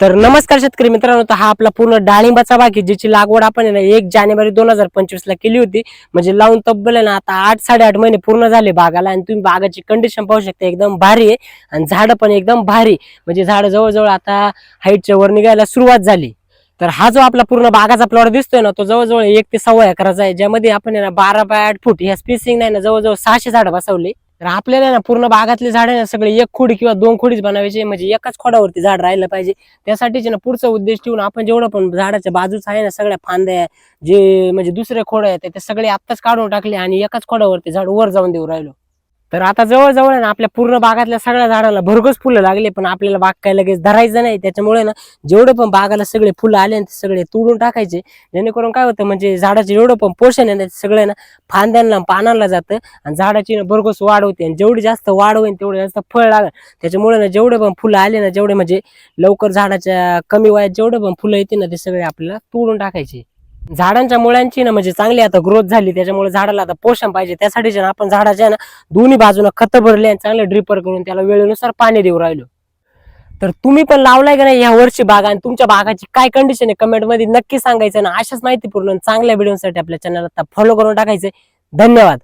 तर नमस्कार शेतकरी मित्रांनो, तर हा आपला पूर्ण डाळिंबाचा बाग आहे, ज्याची लागवड आपण 1 जानेवारी 2025 ला केली होती. म्हणजे लावून तब्बल आहे ना आता 8-8.5 महिने पूर्ण झाले बागाला. आणि तुम्ही बागाची कंडिशन पाहू शकता, एकदम भारी आहे. आणि झाड पण एकदम भारी, म्हणजे झाड जवळजवळ आता हाईटच्या वर निघायला सुरुवात झाली. तर हा जो आपला पूर्ण बागाचा प्लॉट दिसतोय ना, तो जवळजवळ 1 ते 1.25 एकराचा आहे, ज्यामध्ये आपण 12 बाय 8 फूट ह्या स्पेसिंग नाही ना जवळजवळ 600 झाड बसवले. तर आपल्याला ना पूर्ण बागातले झाड ना सगळे 1 खोडी किंवा 2 खोडीच बनवायचे, म्हणजे एकाच खोडावरती झाड राहिलं पाहिजे. त्यासाठीच ना पुढचा उद्देश ठेवून आपण जेवढं पण झाडाच्या बाजूच आहे ना सगळ्या फांद्या, जे म्हणजे दुसरे खोड आहेत ते सगळे आत्ताच काढून टाकले आणि एकाच खोडावरती झाड वर जाऊन देऊ राहिलो. तर आता जवळजवळ ना आपल्या पूर्ण बागातल्या सगळ्या झाडाला भरघोस फुलं लागले, पण आपल्याला बाग काय लगेच धरायचं नाही. त्याच्यामुळे ना जेवढे पण बागाला सगळे फुलं आले ते सगळे तोडून टाकायचे, जेणेकरून काय होतं म्हणजे झाडाचे जेवढं पण पोषण आहे ना सगळं ना फांद्यांना पानांना जातं आणि झाडाची ना भरघोस वाढ होते. आणि जेवढी जास्त वाढ होईल तेवढे जास्त फळ लागेल. त्याच्यामुळे ना जेवढे पण फुलं आले ना, जेवढे म्हणजे लवकर झाडाच्या कमी वयात जेवढे पण फुलं येते ना ते सगळे आपल्याला तोडून टाकायचे. झाडांच्या मुळांची ना म्हणजे चांगली आता ग्रोथ झाली, त्याच्यामुळे झाडाला आता पोषण पाहिजे. त्यासाठी आपण झाडाच्या ना दोन्ही बाजूला खत भरले आणि चांगले ड्रिपर करून त्याला वेळेनुसार पाणी देऊ राहिलो. तर तुम्ही पण लावलाय का नाही या वर्षी बागा, आणि तुमच्या बागाची काय कंडिशन आहे कमेंट मध्ये नक्की सांगायचं ना. अशाच माहितीपूर्ण चांगल्या व्हिडिओसाठी आपल्या चॅनलला फॉलो करून टाकायचे. धन्यवाद.